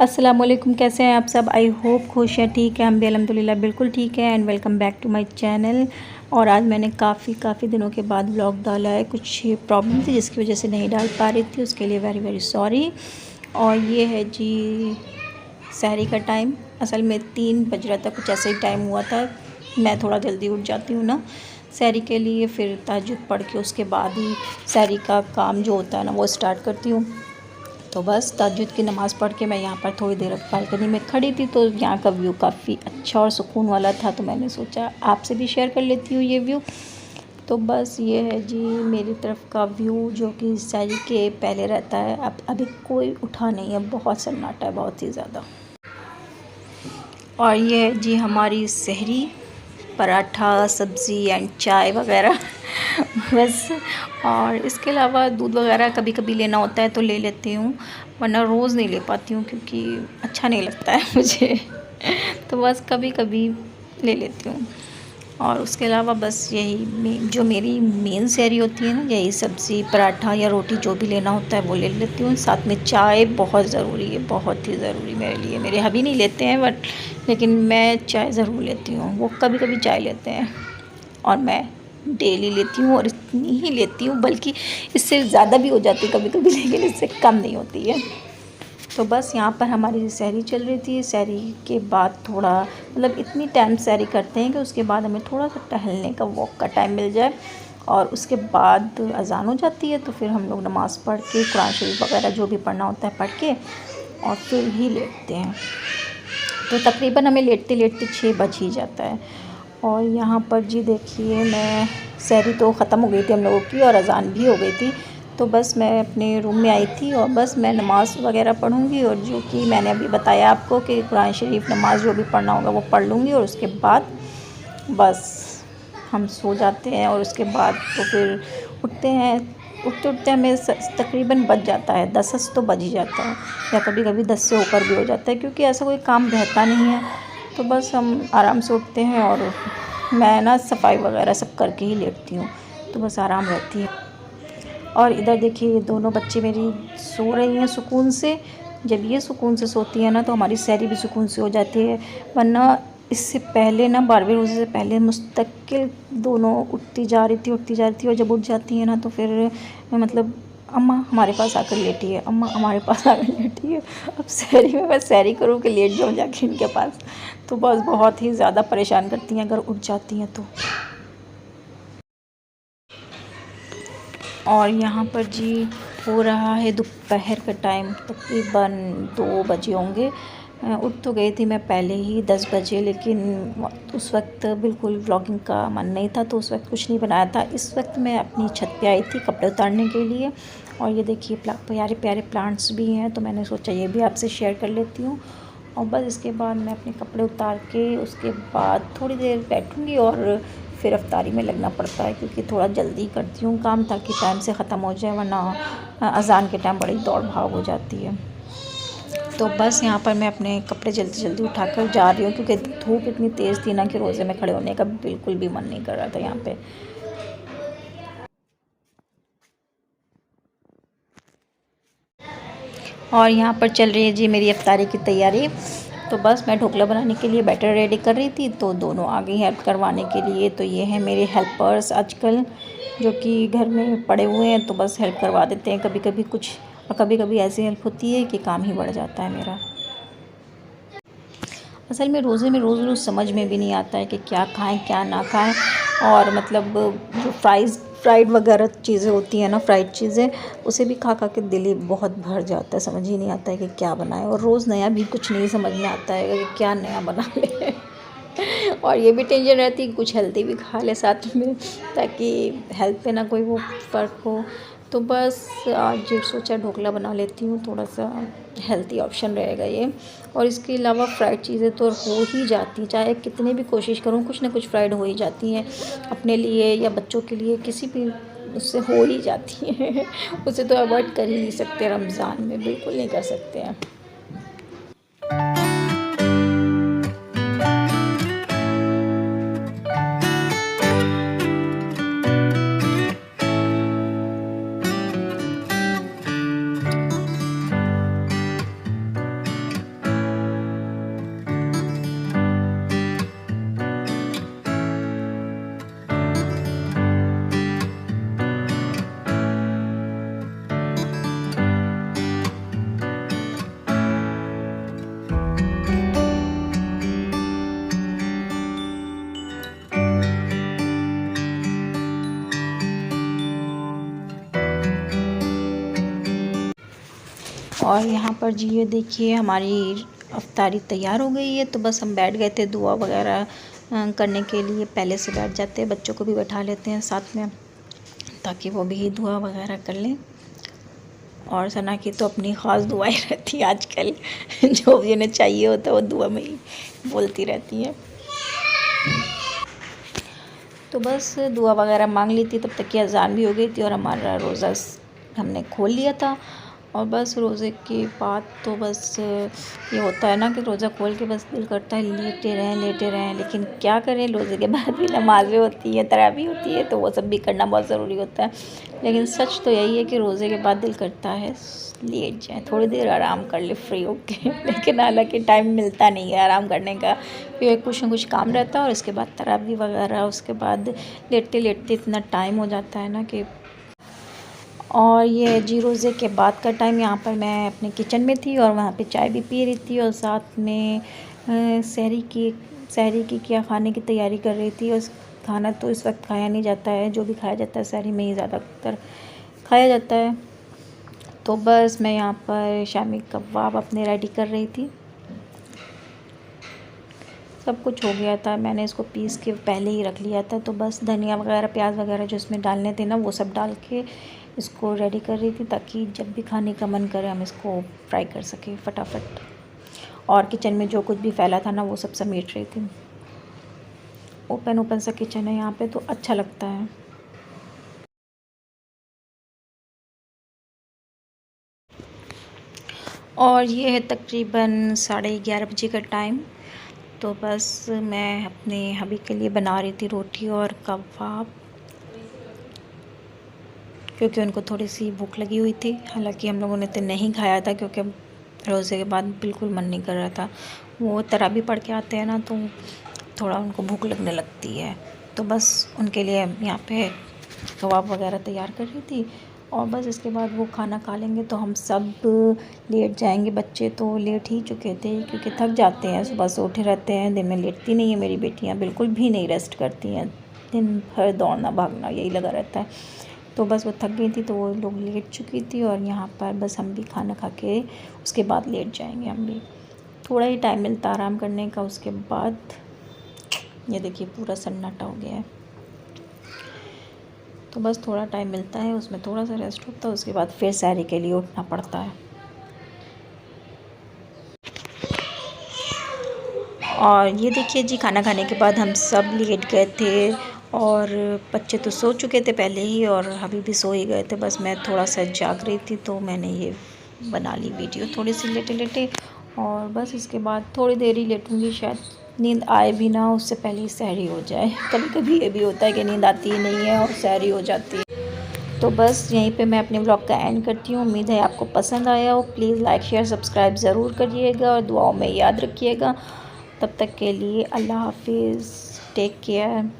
अस्सलाम वालेकुम, कैसे हैं आप सब। आई होप खुश हैं, ठीक है। हम भी अल्हम्दुलिल्लाह बिल्कुल ठीक है। And welcome back to my channel. और आज मैंने काफ़ी दिनों के बाद व्लॉग डाला है। कुछ प्रॉब्लम थी जिसकी वजह से नहीं डाल पा रही थी, उसके लिए वेरी वेरी सॉरी। और ये है जी सहरी का टाइम। असल में 3 बज रहा था, कुछ ऐसे ही टाइम हुआ था। मैं थोड़ा जल्दी उठ जाती हूँ ना सहरी के लिए, फिर तहज्जुद पढ़ के उसके बाद ही सहरी का काम जो होता है ना वो स्टार्ट करती हूँ। तो बस तहज्जुद की नमाज़ पढ़ के मैं यहाँ पर थोड़ी देर बालकनी में खड़ी थी, तो यहाँ का व्यू काफ़ी अच्छा और सुकून वाला था, तो मैंने सोचा आपसे भी शेयर कर लेती हूँ ये व्यू। तो बस ये है जी मेरी तरफ का व्यू, जो कि सहरी के पहले रहता है। अब अभी कोई उठा नहीं है, बहुत सन्नाटा है, बहुत ही ज़्यादा। और ये है जी हमारी सहरी, पराठा, सब्ज़ी एंड चाय वगैरह बस। और इसके अलावा दूध वगैरह कभी कभी लेना होता है तो ले लेती हूँ, वरना रोज़ नहीं ले पाती हूँ क्योंकि अच्छा नहीं लगता है मुझे तो बस कभी कभी ले लेती हूँ। और उसके अलावा बस यही जो मेरी मेन सहरी होती है ना, यही सब्ज़ी, पराठा या रोटी जो भी लेना होता है वो ले लेती हूँ। साथ में चाय बहुत ज़रूरी है, बहुत ही ज़रूरी मेरे लिए। मेरे हबी नहीं लेते हैं बट लेकिन मैं चाय ज़रूर लेती हूँ। वो कभी कभी चाय लेते हैं और मैं डेली लेती हूँ, और इतनी ही लेती हूँ, बल्कि इससे ज़्यादा भी हो जाती है कभी कभी, लेकिन इससे कम नहीं होती है। तो बस यहाँ पर हमारी सहरी चल रही थी। सहरी के बाद थोड़ा मतलब इतनी टाइम सहरी करते हैं कि उसके बाद हमें थोड़ा सा टहलने का, वॉक का टाइम मिल जाए, और उसके बाद अज़ान हो जाती है। तो फिर हम लोग नमाज़ पढ़ के, कुरान शरीफ वगैरह जो भी पढ़ना होता है पढ़ के, और फिर ही लेटते हैं। तो तकरीबन हमें लेटते लेटते 6 बज ही जाता है। और यहाँ पर जी देखिए, मैं सहरी तो ख़त्म हो गई थी हम लोगों की, और अज़ान भी हो गई थी। तो बस मैं अपने रूम में आई थी, और बस मैं नमाज़ वगैरह पढ़ूँगी, और जो कि मैंने अभी बताया आपको कि कुरान शरीफ, नमाज़ जो भी पढ़ना होगा वो पढ़ लूँगी, और उसके बाद बस हम सो जाते हैं। और उसके बाद तो फिर उठते हैं, उठते उठते हमें तकरीबन बज जाता है 10 तो बज ही जाता है, या कभी कभी 10 से ऊपर भी हो जाता है, क्योंकि ऐसा कोई काम रहता नहीं है। तो बस हम आराम से उठते हैं, और मैं ना सफाई वगैरह सब करके ही लेटती हूँ, तो बस आराम रहती है। और इधर देखिए, ये दोनों बच्चे मेरी सो रही हैं सुकून से। जब ये सुकून से सोती है ना, तो हमारी सहरी भी सुकून से हो जाती है। वरना इससे पहले ना, 12वें रोज़े से पहले मुस्तकिल दोनों उठती जा रही थी, और जब उठ जाती है ना तो फिर मतलब अम्मा हमारे पास आकर लेटी है, अम्मा हमारे पास आकर लेटी है। अब सहरी में मैं सहरी करूँ कि लेट जाऊँ जाके इनके पास। तो बस बहुत ही ज़्यादा परेशान करती हैं अगर उठ जाती हैं तो। और यहाँ पर जी हो रहा है दोपहर का टाइम, तकरीबन 2 बजे होंगे। उठ तो गई थी मैं पहले ही 10 बजे, लेकिन उस वक्त बिल्कुल व्लॉगिंग का मन नहीं था, तो उस वक्त कुछ नहीं बनाया था। इस वक्त मैं अपनी छत पे आई थी कपड़े उतारने के लिए, और ये देखिए प्यारे प्यारे प्लांट्स भी हैं, तो मैंने सोचा ये भी आपसे शेयर कर लेती हूँ। और बस इसके बाद मैं अपने कपड़े उतार के उसके बाद थोड़ी देर बैठूँगी, और फिर अफ्तारी में लगना पड़ता है, क्योंकि थोड़ा जल्दी करती हूँ काम ताकि टाइम से ख़त्म हो जाए, वरना अज़ान के टाइम बड़ी दौड़ भाग हो जाती है। तो बस यहाँ पर मैं अपने कपड़े जल्दी जल्दी उठाकर जा रही हूँ, क्योंकि धूप इतनी तेज़ थी ना कि रोज़े में खड़े होने का बिल्कुल भी मन नहीं कर रहा था यहाँ पे। और यहाँ पर चल रही है जी मेरी इफ्तारी की तैयारी। तो बस मैं ढोकला बनाने के लिए बैटर रेडी कर रही थी, तो दोनों आ गई हेल्प करवाने के लिए। तो ये हैं मेरे हेल्पर्स आजकल, जो कि घर में पड़े हुए हैं, तो बस हेल्प करवा देते हैं कभी कभी कुछ, और कभी कभी ऐसी हेल्प होती है कि काम ही बढ़ जाता है मेरा। असल में रोज़े में रोज़ रोज़ समझ में भी नहीं आता है कि क्या खाएं क्या ना खाएं। और मतलब जो फ्राइड वगैरह चीज़ें होती हैं ना, फ्राइड चीज़ें, उसे भी खा खा के दिल ही बहुत भर जाता है। समझ ही नहीं आता है कि क्या बनाएं, और रोज़ नया भी कुछ नहीं समझ में आता है कि क्या नया बना ले और ये भी टेंशन रहती है कि कुछ हेल्दी भी खा ले साथ में, ताकि हेल्थ पे ना कोई वो फ़र्क हो। तो बस आज सोचा ढोकला बना लेती हूँ, थोड़ा सा हेल्दी ऑप्शन रहेगा ये। और इसके अलावा फ्राइड चीज़ें तो हो ही जाती, चाहे कितनी भी कोशिश करूँ, कुछ ना कुछ फ्राइड हो ही जाती हैं, अपने लिए या बच्चों के लिए, किसी भी उससे हो ही जाती है उसे तो अवॉइड कर ही नहीं सकते, रमज़ान में बिल्कुल नहीं कर सकते हैं। और यहाँ पर जी ये देखिए हमारी अफ्तारी तैयार हो गई है। तो बस हम बैठ गए थे दुआ वगैरह करने के लिए। पहले से बैठ जाते हैं, बच्चों को भी बैठा लेते हैं साथ में ताकि वो भी दुआ वगैरह कर लें। और सना की तो अपनी ख़ास दुआएं रहती हैं आजकल जो भी उन्हें चाहिए होता है वो दुआ में ही बोलती रहती हैं। तो बस दुआ वगैरह मांग ली थी, तब तक की अज़ान भी हो गई थी और हमारा रोज़ा हमने खोल लिया था। और बस रोज़े के बाद तो बस ये होता है ना कि रोज़ा खोल के बस दिल करता है लेटे रहें, लेकिन क्या करें, रोज़े के बाद भी नमाज़ें होती हैं, तरावी होती है, तो वो सब भी करना बहुत ज़रूरी होता है। लेकिन सच तो यही है कि रोज़े के बाद दिल करता है लेट जाएँ, थोड़ी देर आराम कर ले फ्री होके लेकिन हालांकि टाइम मिलता नहीं है आराम करने का, क्योंकि कुछ ना कुछ काम रहता है और इसके बाद तरावी वगैरह, उसके बाद लेटते लेटते इतना टाइम हो जाता है ना कि। और ये जी रोज़े के बाद का टाइम, यहाँ पर मैं अपने किचन में थी और वहाँ पे चाय भी पी रही थी और साथ में सहरी की क्या खाने की तैयारी कर रही थी। और खाना तो इस वक्त खाया नहीं जाता है, जो भी खाया जाता है सहरी में ही ज़्यादातर खाया जाता है। तो बस मैं यहाँ पर शामी कबाब अपने रेडी कर रही थी। सब कुछ हो गया था, मैंने इसको पीस के पहले ही रख लिया था। तो बस धनिया वगैरह प्याज वगैरह जो इसमें डालने थे ना वो सब डाल के इसको रेडी कर रही थी ताकि जब भी खाने का मन करे हम इसको फ्राई कर सकें फटाफट। और किचन में जो कुछ भी फैला था ना वो सब समेट रही थी। ओपन सा किचन है यहाँ पे तो अच्छा लगता है। और ये है तकरीबन 11:30 बजे का टाइम। तो बस मैं अपने हबी के लिए बना रही थी रोटी और कबाब, क्योंकि उनको थोड़ी सी भूख लगी हुई थी। हालांकि हम लोगों ने तो नहीं खाया था क्योंकि रोज़े के बाद बिल्कुल मन नहीं कर रहा था। वो तरावी पढ़ के आते हैं ना तो थोड़ा उनको भूख लगने लगती है। तो बस उनके लिए यहाँ पे कबाब वगैरह तैयार कर रही थी और बस इसके बाद वो खाना खा लेंगे तो हम सब लेट जाएंगे। बच्चे तो लेट ही चुके थे क्योंकि थक जाते हैं, सुबह से उठे रहते हैं। दिन में लेटती नहीं है मेरी बेटियाँ, बिल्कुल भी नहीं रेस्ट करती हैं, दिन भर दौड़ना भागना यही लगा रहता है। तो बस वो थक गई थी तो वो लोग लेट चुकी थी और यहाँ पर बस हम भी खाना खा के उसके बाद लेट जाएंगे। हम भी थोड़ा ही टाइम मिलता आराम करने का। उसके बाद ये देखिए पूरा सन्नाटा हो गया है, तो बस थोड़ा टाइम मिलता है, उसमें थोड़ा सा रेस्ट होता है, उसके बाद फिर सहरी के लिए उठना पड़ता है। और ये देखिए जी खाना खाने के बाद हम सब लेट गए थे और बच्चे तो सो चुके थे पहले ही और अभी भी सो ही गए थे। बस मैं थोड़ा सा जाग रही थी तो मैंने ये बना ली वीडियो थोड़ी सी लेटे लेटे। और बस इसके बाद थोड़ी देर ही लेटूँगी, शायद नींद आए भी ना उससे पहले ही सहरी हो जाए। कभी कभी ये भी होता है कि नींद आती ही नहीं है और सहरी हो जाती है। तो बस यहीं पे मैं अपने व्लॉग का एंड करती हूँ। उम्मीद है आपको पसंद आया हो। प्लीज़ लाइक शेयर सब्सक्राइब ज़रूर करिएगा और दुआओं में याद रखिएगा। तब तक के लिए अल्लाह हाफिज़, टेक केयर।